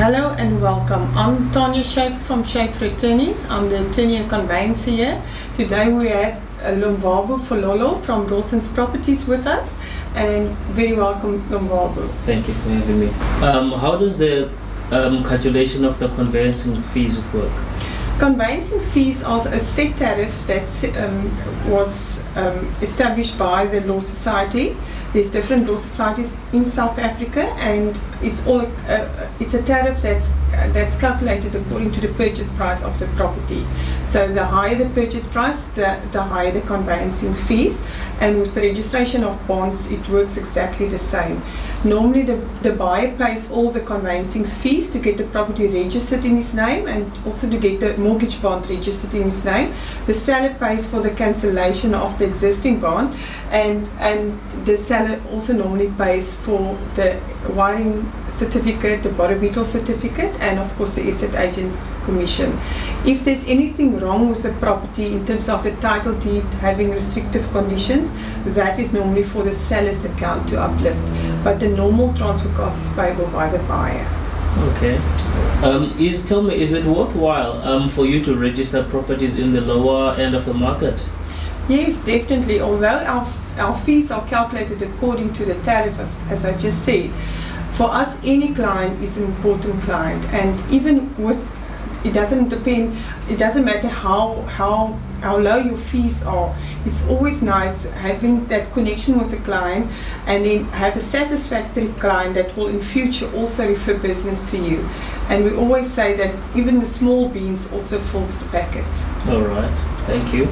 Hello and welcome. I'm Tania Schaefer from Schaefer Interview. I'm the attorney and conveyancer here. Today we have Lonwabo Fololo from Rawson's Properties with us, and very welcome, Lonwabo. Thank you for having me. How does the calculation of the conveyancing fees work? Conveyancing fees are a set tariff that was established by the Law Society. There's different law societies in South Africa, and it's a tariff that's calculated according to the purchase price of the property. So the higher the purchase price, the higher the conveyancing fees. And with the registration of bonds, it works exactly the same. Normally, the buyer pays all the conveyancing fees to get the property registered in his name and also to get the mortgage bond registered in his name. The seller pays for the cancellation of the existing bond, and the seller also normally pays for the wiring certificate, the bottom beetle certificate, and of course the estate agent's commission. If there's anything wrong with the property in terms of the title deed having restrictive conditions, that is normally for the seller's account to uplift, but the normal transfer cost is payable by the buyer. Okay. Tell me, is it worthwhile for you to register properties in the lower end of the market? Yes, definitely. Although our fees are calculated according to the tariff, as I just said, for us any client is an important client, and even with it doesn't matter how low your fees are. It's always nice having that connection with the client, and then have a satisfactory client that will in future also refer business to you. And we always say that even the small beans also fills the packet. All right, thank you.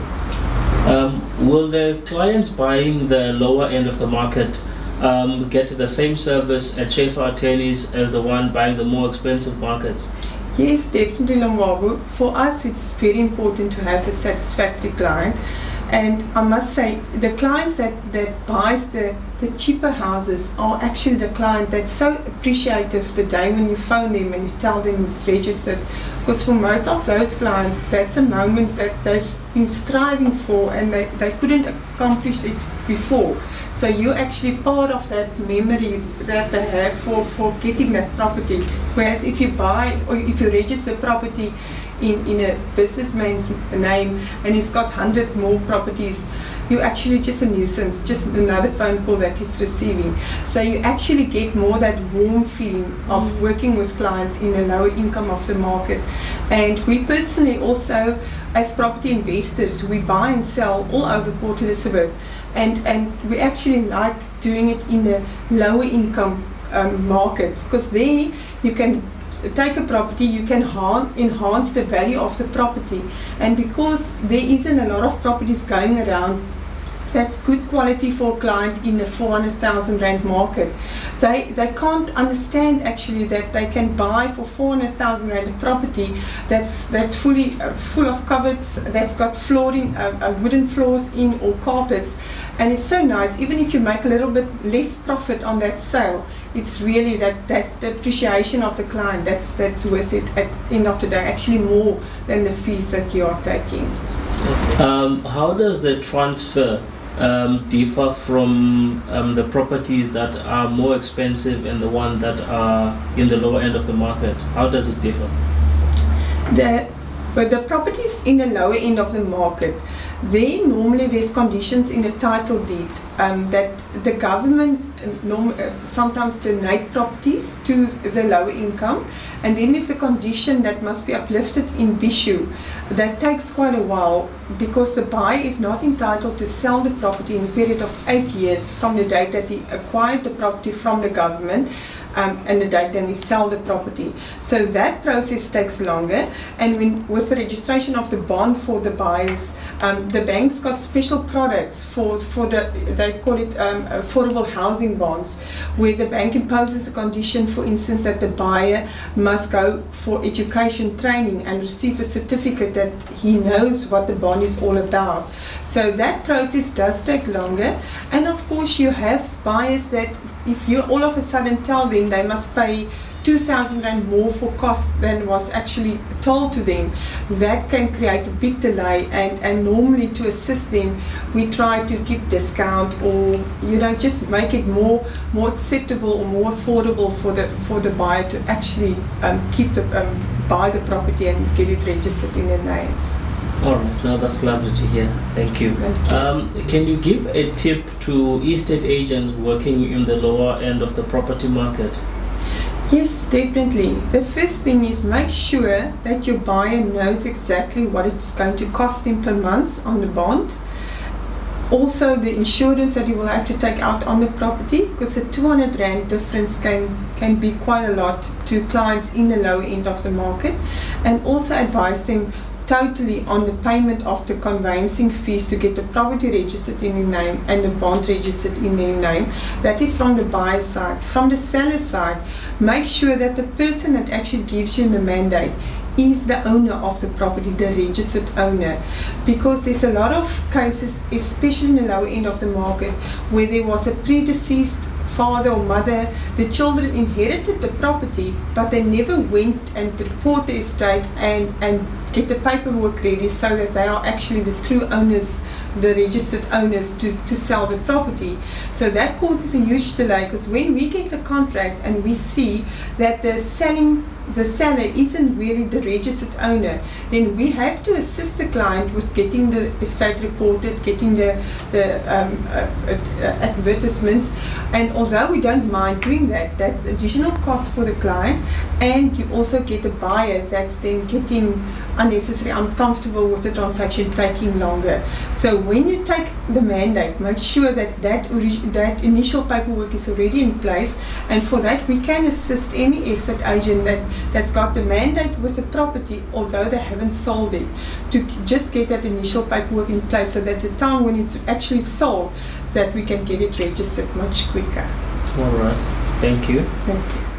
Will the clients buying the lower end of the market get the same service at Schaefer Attorneys as the one buying the more expensive markets? Yes, definitely, Lonwabo. For us, it's very important to have a satisfactory client. And I must say, the clients that buys the cheaper houses are actually the client that's so appreciative the day when you phone them and you tell them it's registered. Because for most of those clients, that's a moment that they've been striving for, and they couldn't accomplish it before. So you're actually part of that memory that they have for getting that property. Whereas if you buy or if you register property in a businessman's name and he's got 100 more properties, you're actually just a nuisance, just another phone call that he's receiving. So you actually get more that warm feeling of working with clients in a lower income of the market. And we personally also, as property investors, we buy and sell all over Port Elizabeth, and we actually like doing it in the lower income markets, because there you can take a property, you can enhance the value of the property, and because there isn't a lot of properties going around that's good quality for a client in the 400,000 rand market, they can't understand actually that they can buy for 400,000 rand a property that's fully full of cupboards, that's got flooring, wooden floors in, or carpets, and it's so nice. Even if you make a little bit less profit on that sale, it's really that appreciation of the client that's worth it at the end of the day, actually more than the fees that you are taking. How does the transfer differ from the properties that are more expensive and the one that are in the lower end of the market? How does it differ? The properties in the lower end of the market, there's conditions in the title deed that the government sometimes donate properties to the lower income, and then there's a condition that must be uplifted in Bishu. That takes quite a while, because the buyer is not entitled to sell the property in a period of 8 years from the date that he acquired the property from the government, and the date then he sell the property. So that process takes longer, and with the registration of the bond for the buyers, the bank's got special products for they call it affordable housing bonds, where the bank imposes a condition, for instance, that the buyer must go for education training and receive a certificate that he knows what the bond is all about. So that process does take longer, and of course you have buyers that if you all of a sudden tell them they must pay 2,000 rand more for cost than was actually told to them, that can create a big delay. And normally to assist them, we try to give discount, or just make it more acceptable or more affordable for the buyer to actually buy the property and get it registered in their names. All right, now that's lovely to hear. Thank you. Can you give a tip to estate agents working in the lower end of the property market? Yes, definitely. The first thing is make sure that your buyer knows exactly what it's going to cost him per month on the bond. Also, the insurance that you will have to take out on the property, because a 200 rand difference can be quite a lot to clients in the lower end of the market. And also advise them totally on the payment of the conveyancing fees to get the property registered in their name and the bond registered in their name. That is from the buyer side. From the seller side, make sure that the person that actually gives you the mandate is the owner of the property, the registered owner, because there's a lot of cases, especially in the lower end of the market, where there was a predeceased father or mother, the children inherited the property, but they never went and report the estate and get the paperwork ready so that they are actually the true owners, the registered owners to sell the property. So that causes a huge delay, because when we get the contract and we see that the seller isn't really the registered owner, then we have to assist the client with getting the estate reported, getting the advertisements. And although we don't mind doing that, that's additional cost for the client, and you also get a buyer that's then getting unnecessarily uncomfortable with the transaction taking longer. So when you take the mandate, make sure that initial paperwork is already in place, and for that we can assist any estate agent that's got the mandate with the property, although they haven't sold it, to just get that initial paperwork in place, so that the time when it's actually sold, that we can get it registered much quicker. All right, thank you. Thank you.